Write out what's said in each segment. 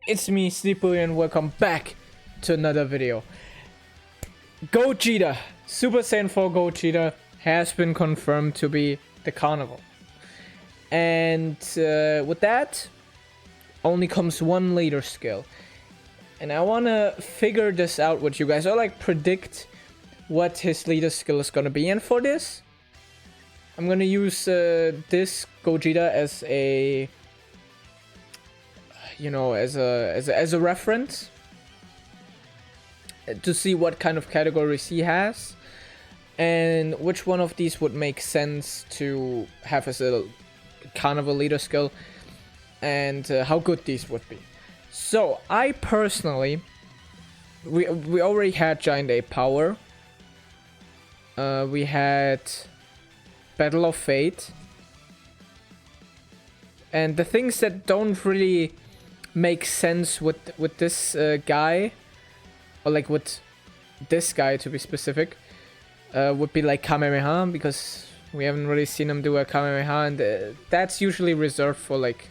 It's me, Sleeper, and welcome back to another video. Gogeta, Super Saiyan 4 Gogeta has been confirmed to be the carnival. And with that, only comes one leader skill. And I want to figure this out with you guys, or like predict what his leader skill is going to be. And for this, I'm going to use this Gogeta as a... you know, as a reference to see what kind of categories he has and which one of these would make sense to have as a carnival leader skill and how good these would be. So I personally, we already had Giant A Power, we had Battle of Fate, and the things that don't really make sense with this guy, or like with this guy to be specific, would be like Kamehameha, because we haven't really seen him do a Kamehameha, and that's usually reserved for, like,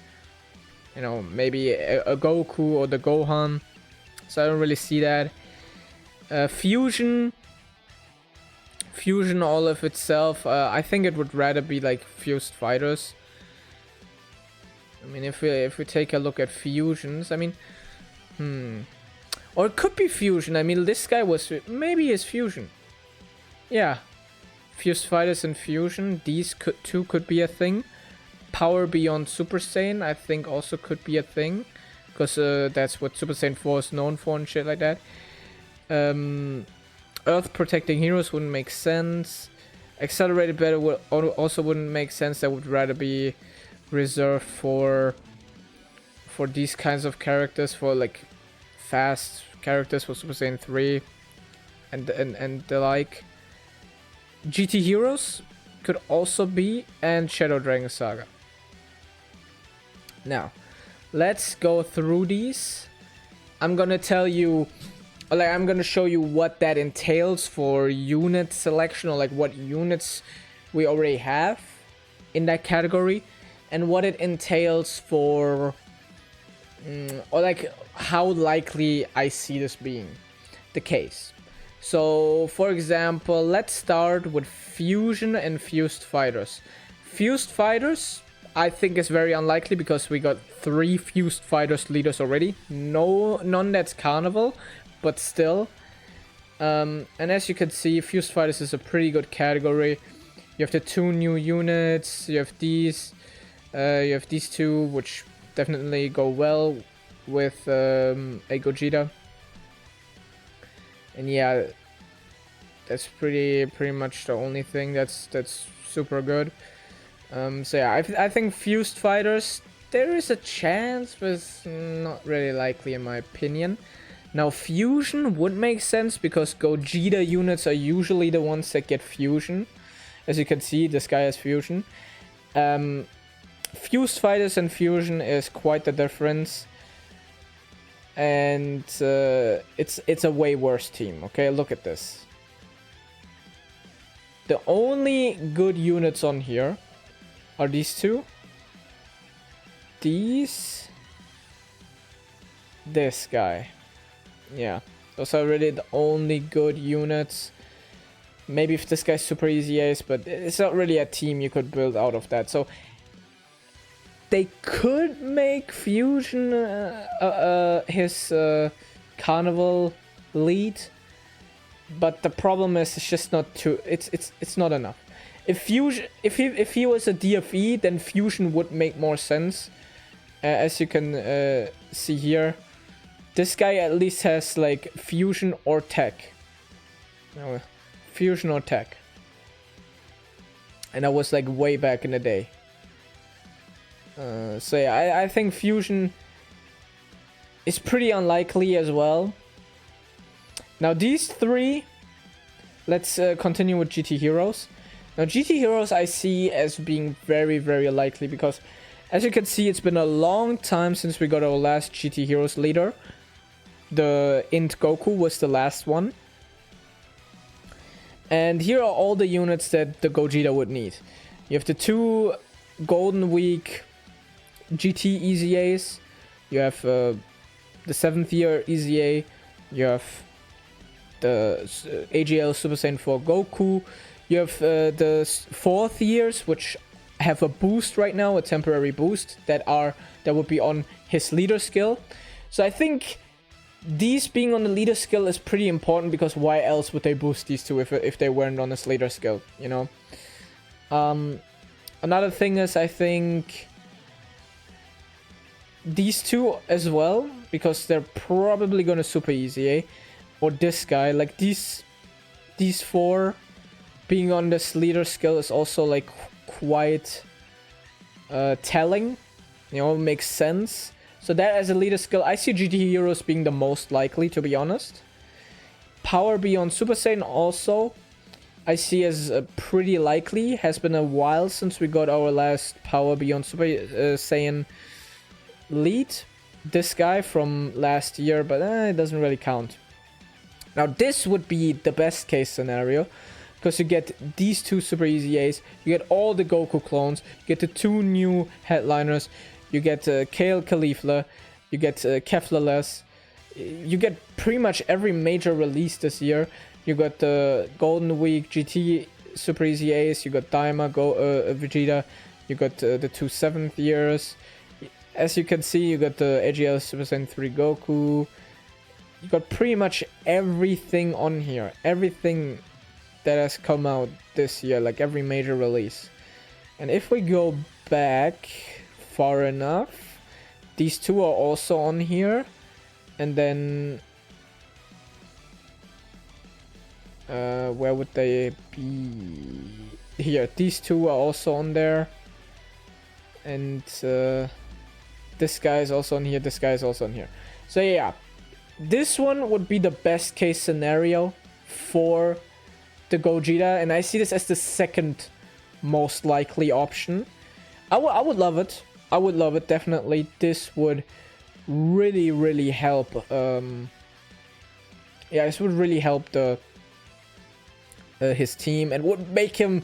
you know, maybe a Goku or the Gohan, so I don't really see that. Fusion all of itself, I think it would rather be like Fused Fighters. I mean, if we take a look at fusions, I mean, or it could be fusion. I mean, this guy was maybe his fusion. Yeah, Fused Fighters and fusion. These two could be a thing. Power beyond Super Saiyan, I think, also could be a thing, because that's what Super Saiyan 4 is known for and shit like that. Earth protecting heroes wouldn't make sense. Accelerated battle would also wouldn't make sense. That would rather be reserved for these kinds of characters, for like fast characters for Super Saiyan 3 and the like. GT Heroes could also be, and Shadow Dragon Saga. Now, let's go through these. I'm gonna tell you, like, I'm gonna show you what that entails for unit selection, or like what units we already have in that category, and what it entails for, or like how likely I see this being the case. So, for example, let's start with Fusion and Fused Fighters. Fused Fighters, I think, is very unlikely, because we got 3 Fused Fighters leaders already. None that's Carnival, but still. And as you can see, Fused Fighters is a pretty good category. You have the 2 new units, you have these two, which definitely go well with a Gogeta. And yeah, that's pretty much the only thing that's super good. So yeah, I think Fused Fighters, there is a chance, but it's not really likely in my opinion. Now Fusion would make sense, because Gogeta units are usually the ones that get Fusion. As you can see, this guy has Fusion. Fused Fighters and Fusion is quite the difference. And it's a way worse team, okay? Look at this. The only good units on here are these two. This guy. Yeah, those are really the only good units. Maybe if this guy's super easy ace, but it's not really a team you could build out of that. So they could make Fusion his carnival lead, but the problem is it's just not too. It's not enough. If Fusion, if he was a DFE, then Fusion would make more sense. As you can see here, this guy at least has like Fusion or Tech. No, Fusion or Tech, and that was like way back in the day. So yeah, I think Fusion is pretty unlikely as well. Now these 3, let's continue with GT Heroes. Now GT Heroes I see as being very, very likely, because as you can see, it's been a long time since we got our last GT Heroes leader. The Int Goku was the last one. And here are all the units that the Gogeta would need. You have the 2 Golden Week GT EZAs. You have the 7th year EZA, you have the AGL Super Saiyan 4 Goku, you have the 4th years, which have a boost right now, a temporary boost, that would be on his leader skill. So I think these being on the leader skill is pretty important, because why else would they boost these two if they weren't on his leader skill, you know? Another thing is, I think these two as well, because they're probably gonna super easy, eh? Or this guy, like these 4 being on this leader skill is also like quite telling, you know, makes sense. So that as a leader skill, I see GT Heroes being the most likely, to be honest. Power Beyond Super Saiyan also, I see as pretty likely. Has been a while since we got our last Power Beyond Super Saiyan lead. This guy from last year, but it doesn't really count. Now this would be the best case scenario, because you get these 2 super easy A's, you get all the Goku clones, you get the 2 new headliners, you get Kale Caulifla, you get Kefla-less, you get pretty much every major release this year. You got the Golden Week GT Super Easy Ace, you got Daima, Vegeta, you got the 2 7th years. As you can see, you got the AGL Super Saiyan 3 Goku. You got pretty much everything on here. Everything that has come out this year, like every major release. And if we go back far enough, these 2 are also on here. And then where would they be? Here, these 2 are also on there. And this guy is also on here, this guy is also on here. So yeah, this one would be the best case scenario for the Gogeta, and I see this as the second most likely option. I would love it. I would love it, definitely. This would really, really help. Yeah, this would really help his team, and would make him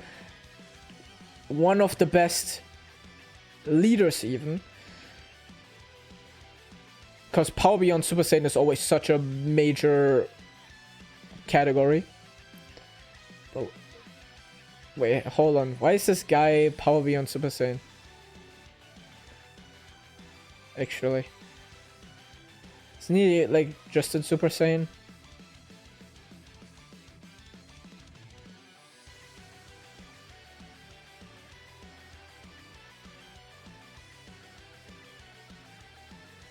one of the best leaders even. Because Power Beyond Super Saiyan is always such a major category. Oh. Wait, hold on. Why is this guy Power Beyond Super Saiyan? Actually. Isn't he like just in Super Saiyan?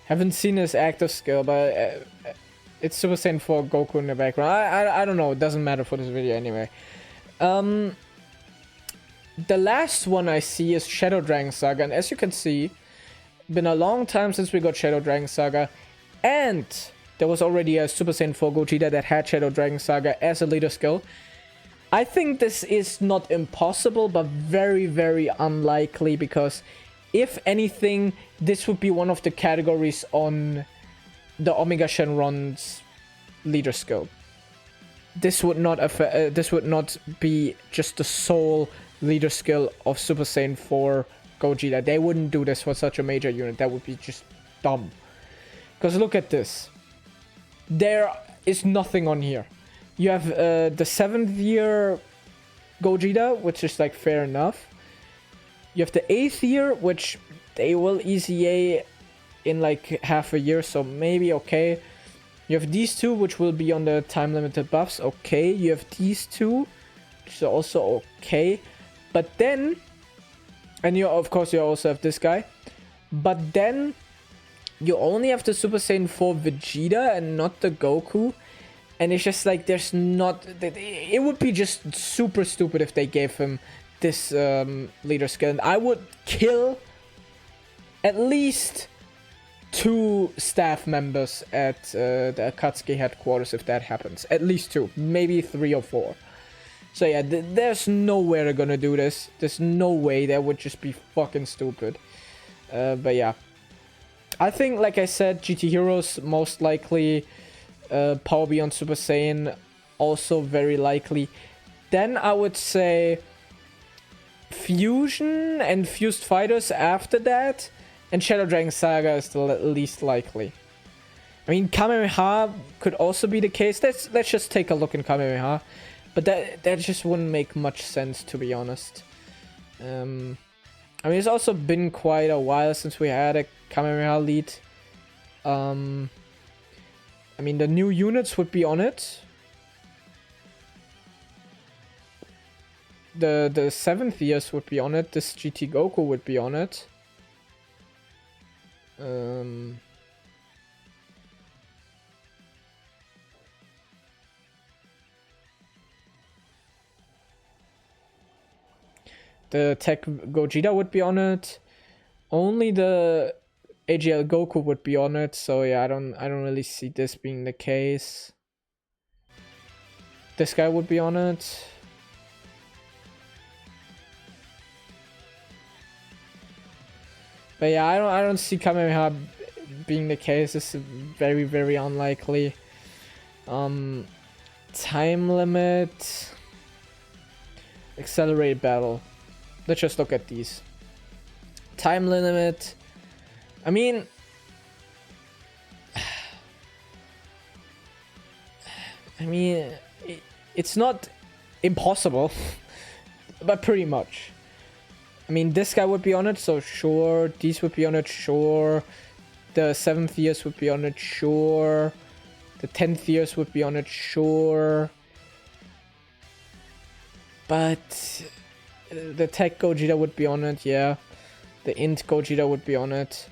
Haven't seen his active skill, but it's Super Saiyan 4 Goku in the background. I don't know. It doesn't matter for this video anyway. The last one I see is Shadow Dragon Saga, and as you can see, been a long time since we got Shadow Dragon Saga, and there was already a Super Saiyan 4 Gogeta that had Shadow Dragon Saga as a leader skill. I think this is not impossible, but very, very unlikely, because if anything, this would be one of the categories on the Omega Shenron's leader skill. This would not affect, this would not be just the sole leader skill of Super Saiyan 4 Gogeta. They wouldn't do this for such a major unit. That would be just dumb. Because look at this. There is nothing on here. You have the 7th year Gogeta, which is like fair enough. You have the 8th year, which they will EZA in like half a year, so maybe okay. You have these 2, which will be on the time limited buffs, okay. You have these 2, which is also okay. But then, and you of course you also have this guy. But then you only have the Super Saiyan 4 Vegeta and not the Goku. And it's just like there's not... It would be just super stupid if they gave him this leader skill. And I would kill at least 2 staff members at the Akatsuki headquarters if that happens. At least 2. Maybe 3 or 4. So yeah, there's no way they're gonna do this. There's no way. That would just be fucking stupid. But yeah. I think, like I said, GT Heroes most likely. Power Beyond Super Saiyan also very likely. Then I would say Fusion and Fused Fighters after that. And Shadow Dragon Saga is the least likely. I mean, Kamehameha could also be the case. Let's just take a look in Kamehameha. But that just wouldn't make much sense, to be honest. I mean, it's also been quite a while since we had a Kamehameha lead. I mean, the new units would be on it. The 7th years would be on it. This GT Goku would be on it. The Tech Gogeta would be on it. Only the AGL Goku would be on it. So yeah, I don't really see this being the case. This guy would be on it. But yeah, I don't see Kamehameha being the case. It's very, very unlikely. Time limit. Accelerated battle. Let's just look at these. Time limit. I mean, it's not impossible, but pretty much. I mean, this guy would be on it, so sure. These would be on it, sure. The 7th years would be on it, sure. The 10th years would be on it, sure. But the Tech Gogeta would be on it, yeah. The Int Gogeta would be on it.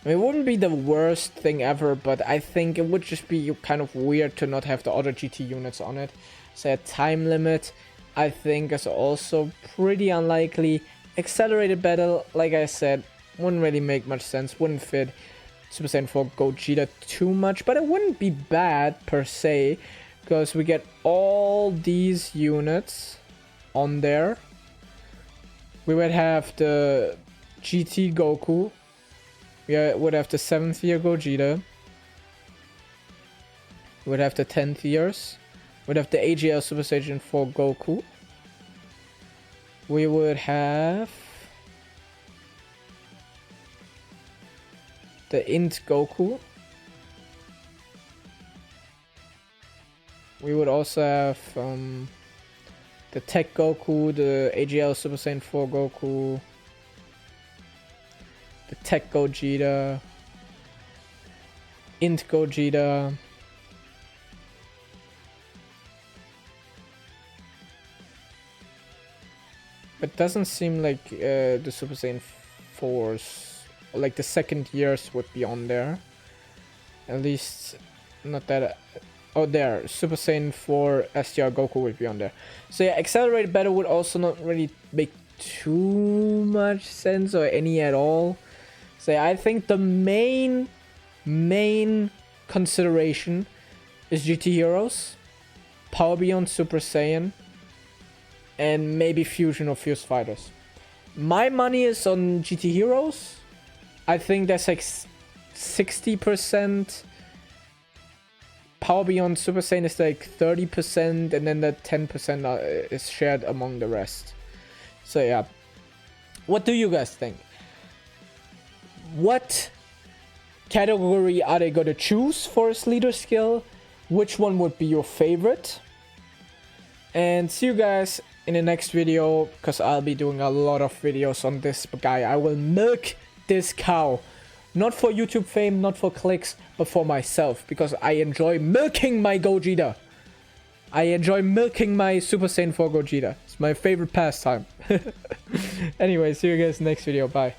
I mean, it wouldn't be the worst thing ever, but I think it would just be kind of weird to not have the other GT units on it. So a time limit, I think, is also pretty unlikely. Accelerated battle, like I said, wouldn't really make much sense. Wouldn't fit Super Saiyan 4 Gogeta too much, but it wouldn't be bad per se, because we get all these units on there. We would have the GT Goku. We would have the 7th year Gogeta. We would have the 10th years. We would have the AGL Super Saiyan 4 Goku. We would have the Int Goku. We would also have the Tech Goku, the AGL Super Saiyan 4 Goku, the Tech Gogeta, Int Gogeta, it doesn't seem like the Super Saiyan 4s, like the 2nd years would be on there. At least, not that... Oh, there. Super Saiyan 4 STR Goku would be on there. So yeah, accelerated battle would also not really make too much sense, or any at all. So yeah, I think the main consideration is GT Heroes, Power Beyond Super Saiyan, and maybe Fusion or Fused Fighters. My money is on GT Heroes. I think that's like 60%. Power Beyond Super Saiyan is like 30%, and then the 10% is shared among the rest. So yeah, what do you guys think? What category are they gonna choose for his leader skill? Which one would be your favorite? And see you guys in the next video, because I'll be doing a lot of videos on this guy. I will milk this cow. Not for YouTube fame, not for clicks, but for myself, because I enjoy milking my Gogeta. I enjoy milking my Super Saiyan 4 Gogeta. It's my favorite pastime. Anyway, see you guys next video. Bye.